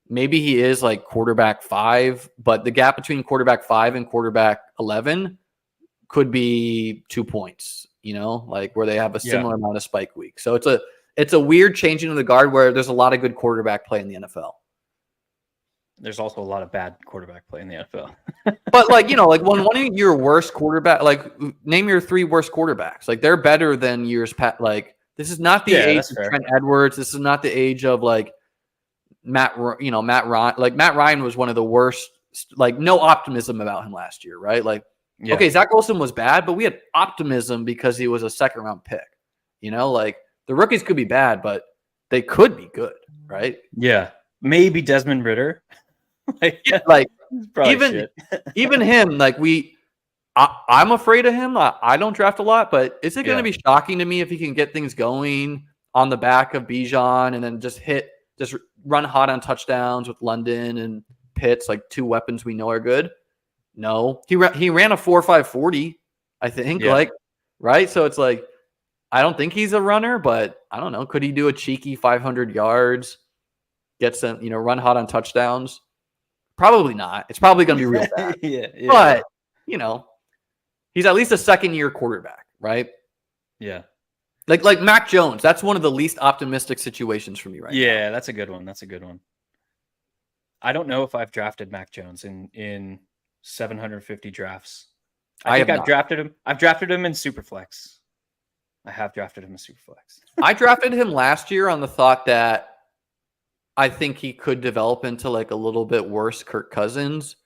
maybe he is quarterback 5, but the gap between quarterback 5 and quarterback 11 could be 2 points, where they have a similar amount of spike week. So it's a weird changing of the guard where there's a lot of good quarterback play in the NFL. There's also a lot of bad quarterback play in the NFL. But when one of your worst quarterback, name your 3 worst quarterbacks. They're better than years past. This is not the age of Trent Edwards. This is not the age of Matt Ryan. Matt Ryan was one of the worst. No optimism about him last year, right? Okay, Zach Wilson was bad, but we had optimism because he was a 2nd-round pick. The rookies could be bad, but they could be good, right? Yeah, maybe Desmond Ridder. even him. I'm afraid of him. I don't draft a lot, but is it going to be shocking to me if he can get things going on the back of Bijan and then just run hot on touchdowns with London and Pitts, 2 weapons we know are good? No, he ran a 4.5 40, I think, right? So it's I don't think he's a runner, but I don't know. Could he do a cheeky 500 yards, get some, run hot on touchdowns? Probably not. It's probably going to be real bad. Yeah. But, he's at least a second-year quarterback, right? Yeah. Like Mac Jones. That's one of the least optimistic situations for me right now. Yeah, that's a good one. I don't know if I've drafted Mac Jones in 750 drafts. I think I've drafted him. I've drafted him in Superflex. I have drafted him in Superflex. I drafted him last year on the thought that I think he could develop into like a little bit worse Kirk Cousins,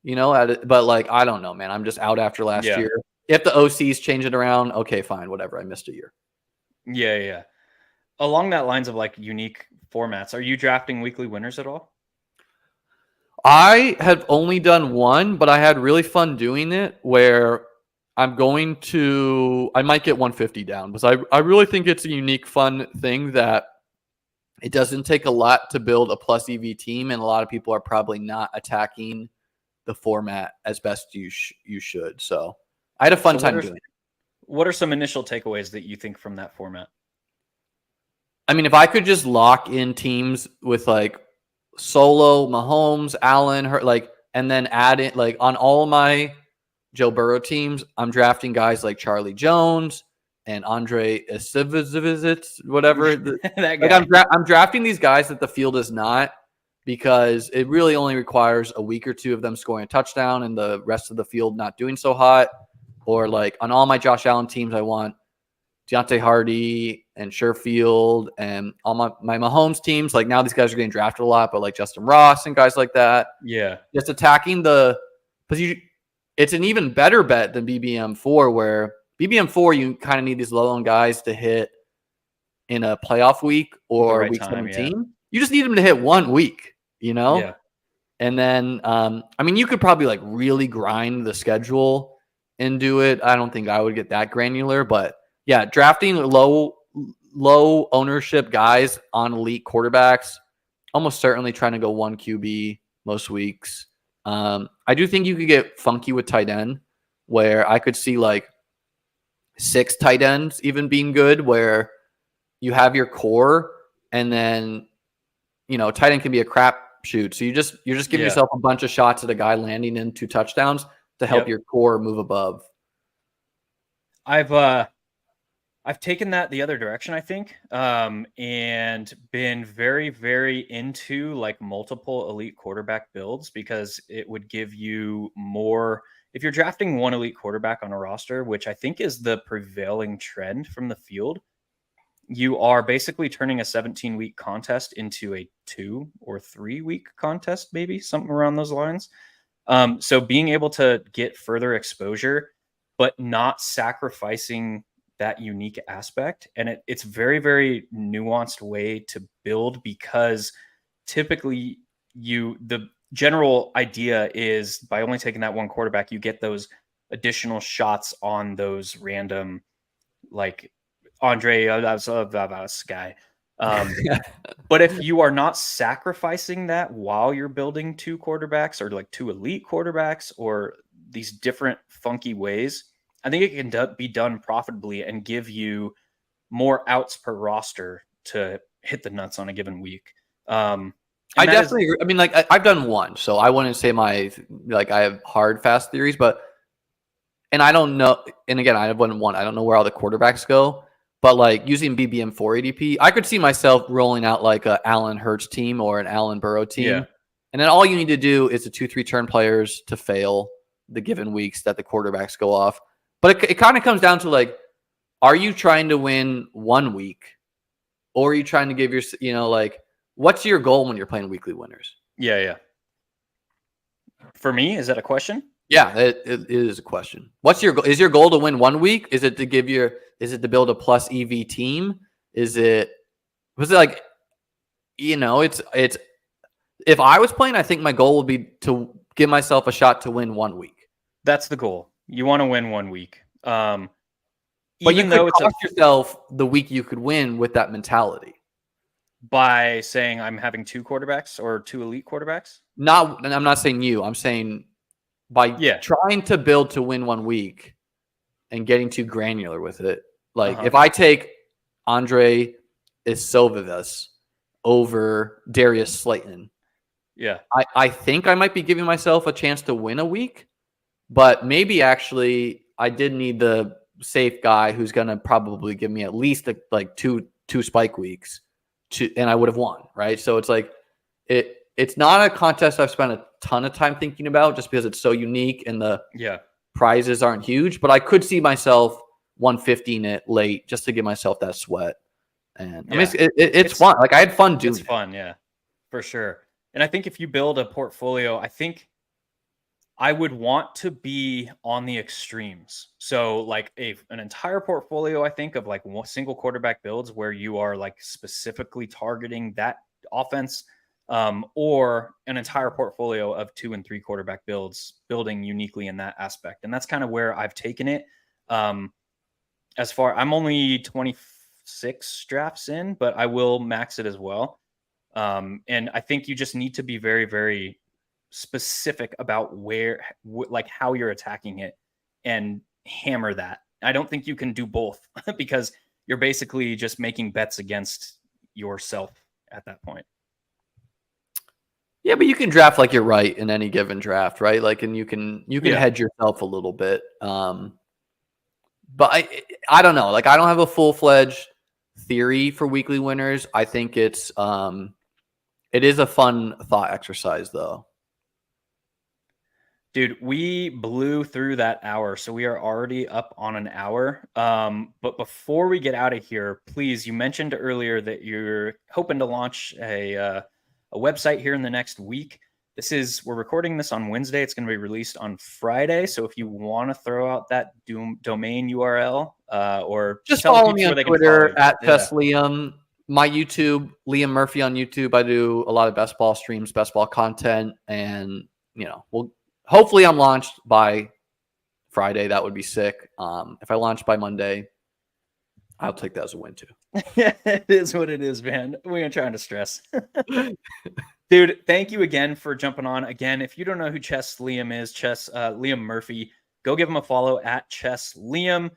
but like, I don't know, man. I'm just out after last year. If the OCs change it around, okay, fine, whatever. I missed a year. Yeah. Along that lines of like unique formats, are you drafting weekly winners at all? I have only done one, but I had really fun doing it where I might get 150 down because I really think it's a unique, fun thing that it doesn't take a lot to build a plus EV team, and a lot of people are probably not attacking the format as best you should. So I had a fun time doing it. What are some initial takeaways that you think from that format? I mean, if I could just lock in teams with like Solo, Mahomes, Allen, and then add it like on all my Joe Burrow teams, I'm drafting guys like Charlie Jones and Andre Isivizits, whatever. That guy. I'm drafting these guys that the field is not, because it really only requires a week or two of them scoring a touchdown and the rest of the field not doing so hot. Or like on all my Josh Allen teams, I want Deontay Hardy and Sherfield, and all my Mahomes teams. Like now these guys are getting drafted a lot, but like Justin Ross and guys like that. Yeah. Just attacking it's an even better bet than BBM4, where BBM4, you kind of need these low-owned guys to hit in a playoff week or week 17. Yeah. You just need them to hit 1 week, Yeah. And then, you could probably like really grind the schedule and do it. I don't think I would get that granular, but yeah, drafting low ownership guys on elite quarterbacks, almost certainly trying to go 1 QB most weeks. I do think you could get funky with tight end, where I could see like 6 tight ends even being good, where you have your core and then, tight end can be a crap shoot. So you're just giving yourself a bunch of shots at a guy landing in 2 touchdowns to help your core move above. I've taken that the other direction, I think, and been very, very into like multiple elite quarterback builds, because it would give you more. If you're drafting 1 elite quarterback on a roster, which I think is the prevailing trend from the field, you are basically turning a 17-week contest into a 2 or 3 week contest, maybe something around those lines. So being able to get further exposure, but not sacrificing that unique aspect. And it's very, very nuanced way to build, because typically the general idea is by only taking that 1 quarterback, you get those additional shots on those random, like Andre guy. But if you are not sacrificing that while you're building 2 quarterbacks, or like 2 elite quarterbacks, or these different funky ways, I think it can be done profitably and give you more outs per roster to hit the nuts on a given week. I definitely agree. I mean, like I've done 1, so I wouldn't say I have hard, fast theories, and I don't know. And again, I have 1. I don't know where all the quarterbacks go, but like using BBM4 ADP, I could see myself rolling out like a Allen Hurts team or an Allen Burrow team. Yeah. And then all you need to do is the 2-3 turn players to fail the given weeks that the quarterbacks go off. But it kind of comes down to like, are you trying to win 1 week, or are you trying to give what's your goal when you're playing weekly winners? Yeah. For me, is that a question? Yeah, it is a question. What's your goal? Is your goal to win 1 week? Is it to build a plus EV team? Was it like, it's if I was playing, I think my goal would be to give myself a shot to win 1 week. That's the goal. You want to win 1 week. But you could cost yourself the week you could win with that mentality. By saying I'm having 2 quarterbacks or 2 elite quarterbacks? And I'm not saying you. I'm saying by trying to build to win 1 week and getting too granular with it. Like if I take Andre Isovivas over Darius Slayton, Yeah. I think I might be giving myself a chance to win a week, but maybe actually I did need the safe guy who's going to probably give me at least like two spike weeks and I would have won. Right. So it's like, it's not a contest I've spent a ton of time thinking about just because it's so unique and the prizes aren't huge, but I could see myself 150ing it late just to give myself that sweat. And I mean, it's fun. Like I had fun doing it. It's fun. Yeah, for sure. And I think if you build a portfolio, I think I would want to be on the extremes. So like an entire portfolio, I think, of like single quarterback builds where you are like specifically targeting that offense, or an entire portfolio of 2 and 3 quarterback builds, building uniquely in that aspect. And that's kind of where I've taken it. As far, I'm only 26 drafts in, but I will max it as well. And I think you just need to be very, very specific about like how you're attacking it and hammer that. I don't think you can do both because you're basically just making bets against yourself at that point. Yeah, but you can draft like you're right in any given draft, right? Like, and you can hedge yourself a little bit. But I don't know. Like, I don't have a full-fledged theory for weekly winners. I think it is a fun thought exercise, though. Dude, we blew through that hour, so we are already up on an hour. But before we get out of here, please, you mentioned earlier that you're hoping to launch a website here in the next week. We're recording this on Wednesday. It's going to be released on Friday. So if you want to throw out that domain URL, or just follow me on Twitter at @Liam. My YouTube, Liam Murphy on YouTube. I do a lot of best ball streams, best ball content, and hopefully I'm launched by Friday. That would be sick. If I launch by Monday, I'll take that as a win too. It is what it is, man. We ain't trying to stress. Dude, thank you again for jumping on. Again, if you don't know who Chess Liam is, Liam Murphy, go give him a follow at Chess Liam.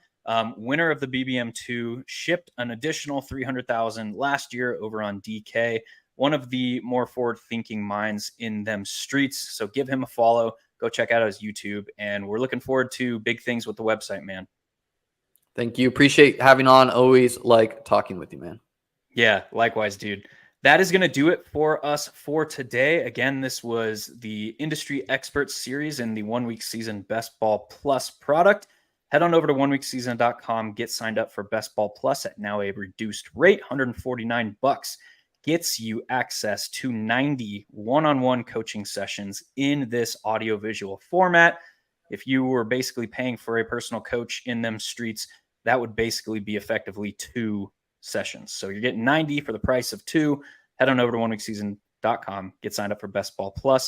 Winner of the BBM2, shipped an additional 300,000 last year over on DK. One of the more forward-thinking minds in them streets. So give him a follow. Go check out his YouTube. And we're looking forward to big things with the website, man. Thank you. Appreciate having on. Always like talking with you, man. Yeah, likewise, dude. That is going to do it for us for today. Again, this was the Industry Experts series in the 1 week season Best Ball Plus product. Head on over to oneweekseason.com. Get signed up for Best Ball Plus at now a reduced rate, $149. Gets you access to 90 one-on-one coaching sessions in this audiovisual format. If you were basically paying for a personal coach in them streets, that would basically be effectively 2 sessions. So you're getting 90 for the price of 2. Head on over to oneweekseason.com. Get signed up for Best Ball Plus.